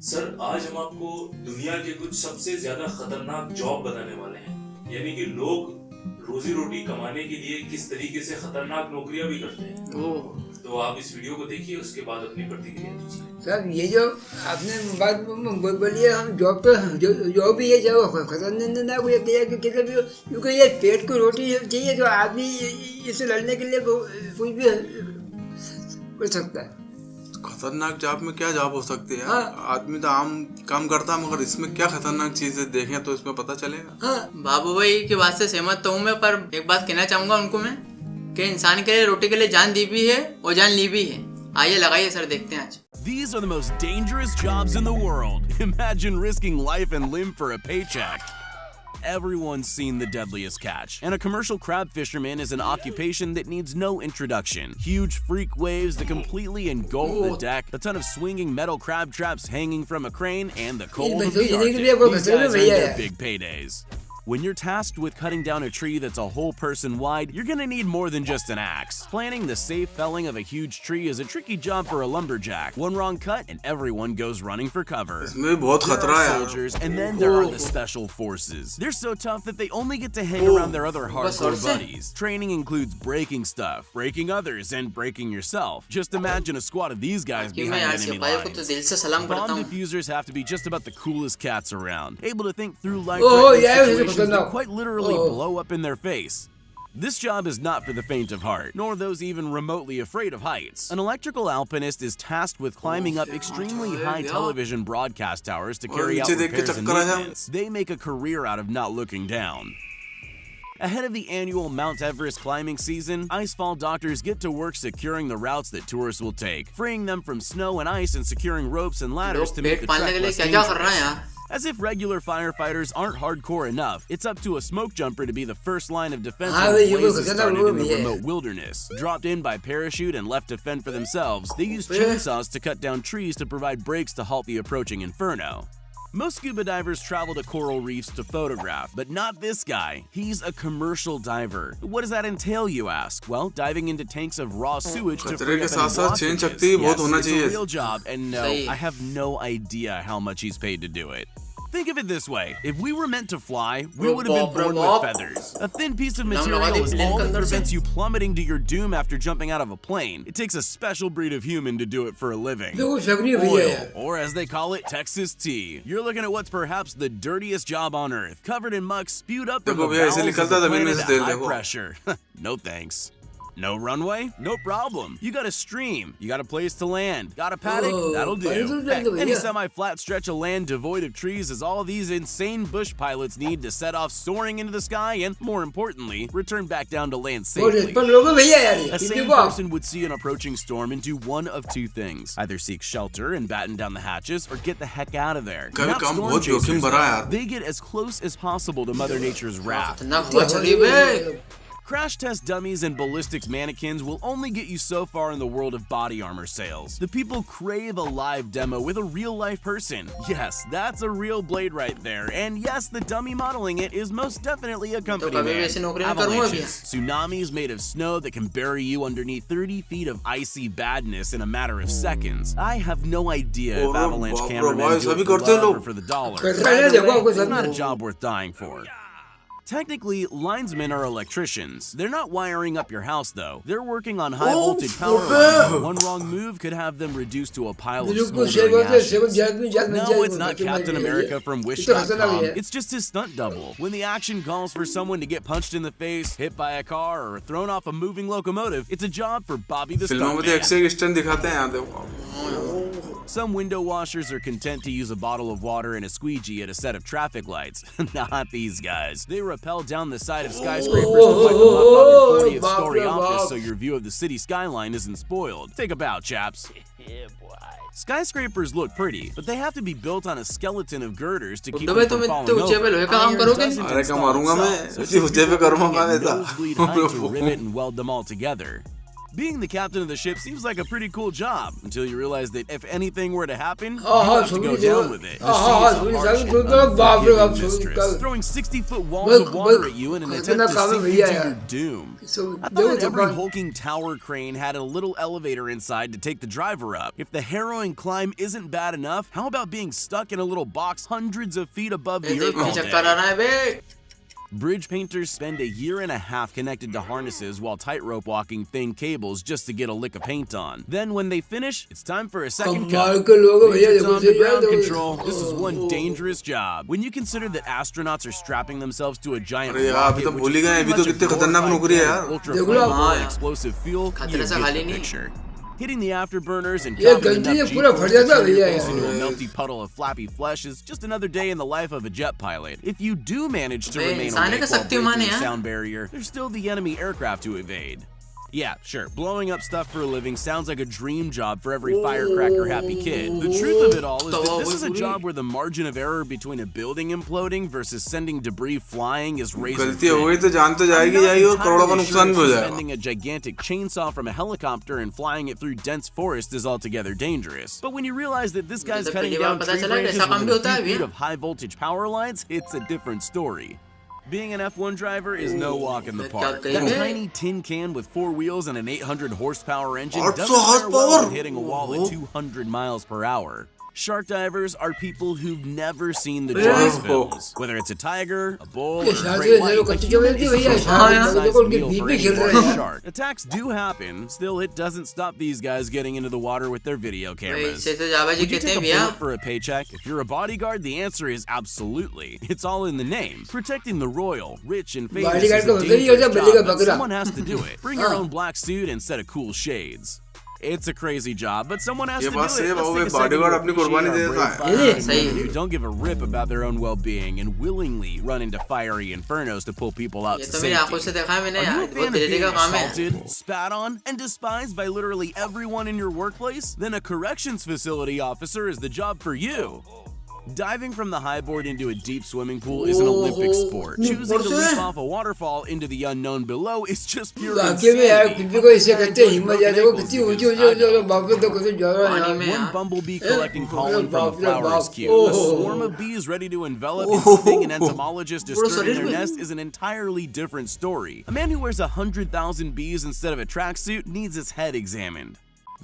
Sir आज हम आपको दुनिया के कुछ सबसे ज्यादा खतरनाक जॉब बताने वाले हैं, यानी कि लोग रोजी रोटी कमाने के लिए किस तरीके से खतरनाक नौकरियां भी करते हैं। तो आप इस वीडियो को देखिए, उसके बाद अपनी प्रतिक्रिया दीजिए। सर ये जो आपने बात बोली है, हम जॉब पे जो भी है जो खतरनाक हो जाती है क्योंकि ये पेट को रोटी चाहिए तो आदमी इससे लड़ने के लिए कुछ भी कर सकता है। खतरनाक जॉब में क्या जॉब हो सकती है? हाँ। आदमी तो आम काम करता है, मगर इसमें क्या खतरनाक चीजें देखें तो इसमें पता चलेगा। हाँ। बाबू भाई की बात से सहमत तो हूँ मैं, पर एक बात कहना चाहूंगा उनको मैं कि इंसान के लिए रोटी के लिए जान दी भी है और जान ली भी है। आइए लगाइए सर, देखते हैं आज। These are the most dangerous jobs in the world. Imagine risking life and limb for a paycheck. Everyone's seen The Deadliest Catch, and a commercial crab fisherman is an occupation that needs no introduction. Huge freak waves that completely engulf the deck, a ton of swinging metal crab traps hanging from a crane, and the cold of the Arctic. These guys earn their big paydays. When you're tasked with cutting down a tree that's a whole person wide, you're gonna need more than just an axe. Planning the safe felling of a huge tree is a tricky job for a lumberjack. One wrong cut and everyone goes running for cover. इसमें बहुत खतरा है। Soldiers, and then there are the special forces. They're so tough that they only get to hang around their other hardcore buddies. Training includes breaking stuff, breaking others, and breaking yourself. Just imagine a squad of these guys behind enemy lines. Bomb diffusers have to be just about the coolest cats around, able to think through life-threatening situations that quite literally blow up in their face. This job is not for the faint of heart, nor those even remotely afraid of heights. An electrical alpinist is tasked with climbing up extremely high television broadcast towers to carry out repairs and maintenance. They make a career out of not looking down. Ahead of the annual Mount Everest climbing season, icefall doctors get to work securing the routes that tourists will take, freeing them from snow and ice and securing ropes and ladders to make the trek less dangerous. As if regular firefighters aren't hardcore enough, it's up to a smoke jumper to be the first line of defense when the blazes started in the remote wilderness. Dropped in by parachute and left to fend for themselves, they use chainsaws to cut down trees to provide breaks to halt the approaching inferno. Most scuba divers travel to coral reefs to photograph, but not this guy. He's a commercial diver. What does that entail, you ask? Well, diving into tanks of raw sewage to free up any blockages. Yes, it's a real job, and no, I have no idea how much he's paid to do it. Think of it this way. If we were meant to fly, we would have been born with feathers. A thin piece of material is all that prevents you plummeting to your doom after jumping out of a plane. It takes a special breed of human to do it for a living. Oil, or as they call it, Texas tea. You're looking at what's perhaps the dirtiest job on Earth, covered in muck spewed up from the bowels of the planet at high pressure. No thanks. No runway? No problem. You got a stream. You got a place to land. Got a paddock? That'll do. Heck, any semi-flat stretch of land devoid of trees is all these insane bush pilots need to set off soaring into the sky and, more importantly, return back down to land safely. A sane person would see an approaching storm and do one of two things. Either seek shelter and batten down the hatches or get the heck out of there. Not storm chasers. They get as close as possible to Mother Nature's wrath. Crash test dummies and ballistics mannequins will only get you so far in the world of body armor sales. The people crave a live demo with a real-life person. Yes, that's a real blade right there. And yes, the dummy modeling it is most definitely a company man. Avalanches, tsunamis made of snow that can bury you underneath 30 feet of icy badness in a matter of seconds. I have no idea if avalanche cameramen do it for love or for the dollar. Either way, it's not a job worth dying for. Technically, linesmen are electricians. They're not wiring up your house, though. They're working on high-voltage power lines. One wrong move could have them reduced to a pile of smoldering ashes. No, it's not Captain America from Wish.com. It's just his stunt double. When the action calls for someone to get punched in the face, hit by a car, or thrown off a moving locomotive, it's a job for Bobby the Stuntman. Some window washers are content to use a bottle of water and a squeegee at a set of traffic lights. Not these guys. They rappel down the side of skyscrapers to wipe them up off your 40th story office so your view of the city skyline isn't spoiled. Take a bow, chaps. Skyscrapers look pretty, but they have to be built on a skeleton of girders to keep them from falling over. Iron doesn't install itself, so it's nosebleed height to rivet and weld them all together. Being the captain of the ship seems like a pretty cool job until you realize that if anything were to happen, you हाँ have to go Soni down with it. The sea is a harsh and बाप रे बाप unforgiving mistress, throwing 60-foot walls बस- of water बस at you in an खतरनाक attempt to काम है sink you भैया to यार। your doom. So, I देखो thought तो every बात- hulking tower crane had a little elevator inside to take the driver up. If the harrowing climb isn't bad enough, how about being stuck in a little box hundreds of feet above the earth all चक्कर आ day? रहा है बे। Bridge painters spend a year and a half connected to harnesses while tightrope walking thin cables just to get a lick of paint on. Then when they finish, it's time for a second कमाल cut. के लोग हैं भैया Major देखो Tom से to यार ground देखो। control. This is one dangerous job. When you consider that astronauts are strapping themselves to a giant अरे यार, अभी rocket, तो which भूल ही is गए, pretty अभी तो much a कितने खतरनाक glorified नौकरी है can यार। of ultra देखो लो। flammable हाँ। and explosive fuel, खतरे you से get खाली the नहीं। picture. Hitting the afterburners and ये dropping गलती enough है, पूरा G-force फट to जाता turn your भैया face into a यार। melty puddle of flappy flesh is just another day in the life of a jet pilot. If you do manage to bay, remain इंसान awake का while Shaktimaan breaking है, the हाँ? sound barrier, there's still the enemy aircraft to evade. Yeah, sure, blowing up stuff for a living sounds like a dream job for every firecracker happy kid. The truth of it all is that this is a job where the margin of error between a building imploding versus sending debris flying is razor गलती हो thin. गई तो जान तो जाएगी जाएगी और करोड़ों का नुकसान भी हो जाएगा। Suspending a gigantic chainsaw from a helicopter and flying it through dense forest is altogether dangerous. But when you realize that this guy's तो cutting पहली बार down पता tree चला कि branches ऐसा काम भी within होता a है few feet भैया। of high voltage power lines, it's a different story. Being an F1 driver is no walk in the park. क्या That कहेंगे? tiny tin can with 4 wheels and an 800 horsepower engine 800 doesn't fare well horsepower? when hitting a wall at 200 miles per hour. Shark divers are people who've never seen the Jaws films. Whether it's a tiger, a bull, or ये a शायद great से white, लोग a कच्ची human जगह is थी भैया, too शायद small देखो a देखो उनके meal बीच for में any खेल रहे one हैं। shark. Attacks do happen, still it doesn't stop these guys getting into the water with their video भाई, cameras. इससे तो जावा जी Would you कहते take हैं a भैया। bullet for a paycheck? If you're a bodyguard, the answer is absolutely. It's all in the name. Protecting the royal, rich, and famous is Bodyguard a का मतलब ये होता है dangerous बल्ली का job, but बकरा। someone has to do it. Bring your own black suit and set of cool shades. It's a crazy job, but someone has ये to do बात सही है it. Babu, Let's take a second bodyguard to अपनी appreciate कुर्बानी our they brave देता है। firemen सही है। who don't give a rip about their own well-being and willingly run into fiery infernos to pull people out ये to तो मेरी आंखों से safety. देखा है मैंने Are you यार, a बहुत fan of दिलेरी का being काम है। assaulted, spat on, and despised by literally everyone in your workplace? Then a corrections facility officer is the job for you. Diving from the high board into a deep swimming pool is an Olympic sport. Choosing to leap off a waterfall into the unknown below is just pure वाकई में यार insanity. किसी को इससे कहते हैं हिम्मत यार देखो कितनी ऊंची ऊंची ऊंची बाप रे तो कैसे जा रहा है पानी में यार। One bumblebee collecting pollen from a बाप रे flower is बाप। cute. A swarm of bees ready to envelop and sting an entomologist disturbing their nest is an entirely different story. A man who wears 100,000 bees instead of a tracksuit needs his head examined.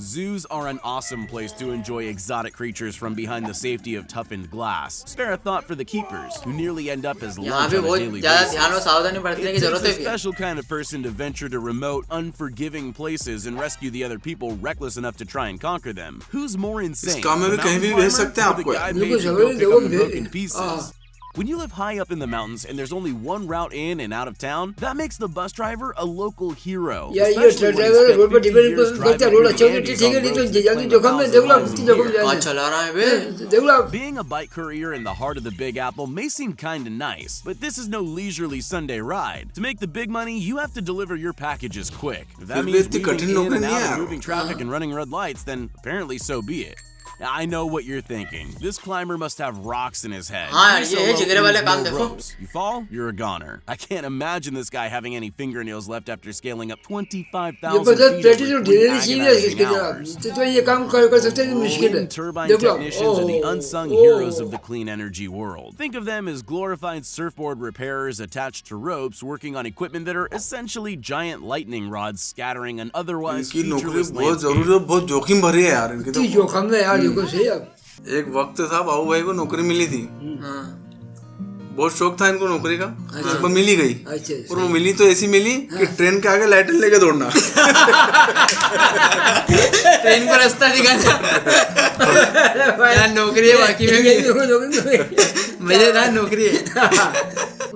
Zoos are an awesome place to enjoy exotic creatures from behind the safety of toughened glass. Spare a thought for the keepers, who nearly end up as यहाँ lunch पे on a बहुत daily ज्यादा ध्यान और basis. सावधानी बरतने It की takes जरूरत a है भैया। special kind of person to venture to remote, unforgiving places and rescue the other people reckless enough to try and conquer them. Who's more insane? काम में the भी कहीं भी mountain भेज सकते हैं climber or the आपको guy यार। paid बिल्कुल to समझ go रहे pick हो, up the broken pieces? हाँ। When you live high up in the mountains and there's only one route in and out of town, that makes the bus driver a local hero. यार ये especially when he driver spent road पर 50 depend years करता है driving road through अच्छा the होता है Andes ठीक है on नहीं तो roads that जाने claim जोखम में 1,000 देख लो miles a कितनी जोखम year. जाने कहाँ चला रहा है बे? देख लो Being a bike courier in the heart of the Big Apple may seem kinda nice, but this is no leisurely Sunday ride. To make the big money, you have to deliver your packages quick. If that फिर भी means इतनी weaving कठिन in नौकरी and नहीं out है of यार। moving traffic and running red lights, then apparently so be it. I know what you're thinking. This climber must have rocks in his head. हाँ यार, Free ये है solo जिगरे वाले means काम no देखो। ropes. You fall, you're a goner. I can't imagine this guy having any fingernails left after scaling up ये 25,000 बता feet practice over तो 3 ढेर सीरियस agonizing इसके hours. जनाब तो ये काम कर सकते हैं मुश्किल है Wind turbine देख लो technicians are the unsung heroes of the clean energy world. Think of them as glorified surfboard repairers attached to ropes working on equipment that are essentially giant lightning rods scattering an otherwise इनकी नौकरी featureless बहुत जरूरी landscape. है, बहुत जोखिम भरी है यार इनकी कितनी तो। जोखम है यार देखो सही अब एक वक्त था बाबू भाई को नौकरी मिली थी, हाँ। बहुत शौक था इनको नौकरी का, एक बार मिली गई अच्छा और वो मिली तो ऐसी मिली कि ट्रेन के आगे लाइटर लेके दौड़ना। ट्रेन को रास्ता दिखाना यार, नौकरी है बाकी में भी मजेदार नौकरी है।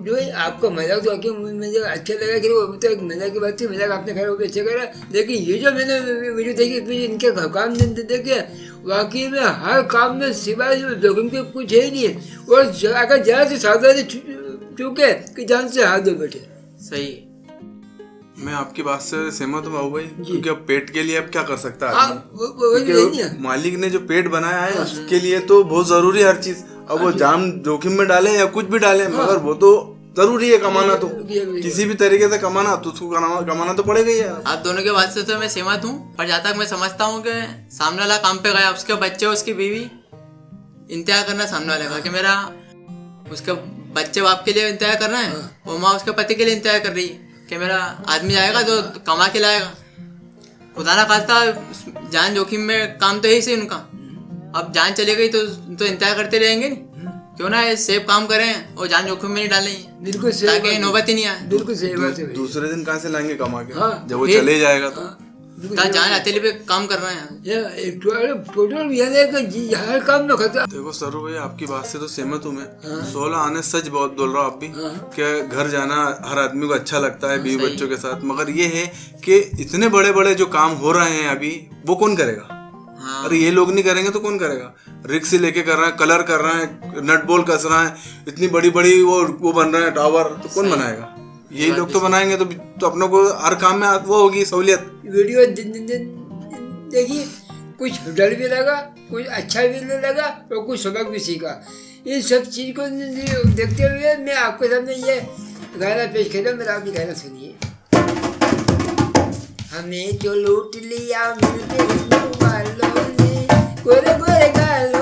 जो है आपको मजाक तो आके मुझे अच्छा लगा कि वो तो एक मजाक की बात थी, मजाक आपने खैर वो भी अच्छा करा, लेकिन ये जो मैंने वीडियो देखी इसमें इनके काम देखे वाकई में हर काम में सिवाय जोखिम के कुछ है ही नहीं है और अगर जरा से सावधानी चूके कि जान से हाथ धो बैठे। सही। मैं आपकी बात से सहमत हूँ बाबू भाई, क्योंकि अब पेट के लिए अब क्या कर सकता है हाँ आदमी? वो नहीं है क्योंकि मालिक ने जो पेट बनाया है उसके लिए तो बहुत जरूरी है हर चीज। अब वो जान जोखिम में डाले या कुछ भी डाले, मगर वो तो जरूरी है कमाना, तो ये भी है। किसी भी तरीके से कमाना तो उसको कमाना तो पड़ेगा ही यार। आप दोनों के बात से तो मैं सहमत हूँ, पर जहाँ तक मैं समझता हूँ कि सामने वाला काम पे गया, उसके बच्चे उसकी बीवी इंतजार करना सामने वाले का कि मेरा उसके बच्चे बाप के लिए इंतजार कर रहे हैं और माँ उसके पति के लिए इंतजार कर रही है कि मेरा आदमी जाएगा तो कमा के लाएगा। खुदा ना खास्ता जान जोखिम में काम तो यही से उनका, अब जान चली गई तो इंतजार करते रहेंगे नहीं, क्यों ना ये सेफ काम करें और जान जोखिम में नहीं डालें बिल्कुल सही ताकि बात है। नौबत ही नहीं आए। बिल्कुल सही बात है भाई। दूसरे दिन कहाँ से लाएंगे कमा के, हाँ, जब वो फिर- चले जाएगा तो। बिल्कुल कहाँ जान अकेले पे काम कर रहे हैं। ये टोटल यानी कि हर काम में खतरा। देखो सरू भाई, आपकी बात से तो सहमत हूँ मैं। 16 आने सच बहुत बोल रहा हूँ आप भी, कि घर जाना हर आदमी को अच्छा लगता है बीवी बच्चों के साथ, मगर ये है कि इतने बड़े बड़े जो काम हो रहे हैं अभी वो कौन करेगा? हाँ। अरे ये लोग नहीं करेंगे तो कौन करेगा? रिक्स से लेके कर रहे हैं, कलर कर रहे हैं, नट बोल कस रहे हैं, इतनी बड़ी बड़ी वो बन रहे हैं टावर, तो कौन बनाएगा? यही लोग तो बनाएंगे, तो अपनों को हर काम में वो होगी सहूलियत। वीडियो देखिए, कुछ डर भी लगा, कुछ अच्छा भी लगा और कुछ सबक भी सीखा। इन सब चीज़ को देखते हुए मैं आपके सामने ये गाना पेश कर रहा हूँ। मेरा आप गाना सुनिए। हमें जो लूट लिया मिलके हिंदू वालों ने, गोरे गोरे गालों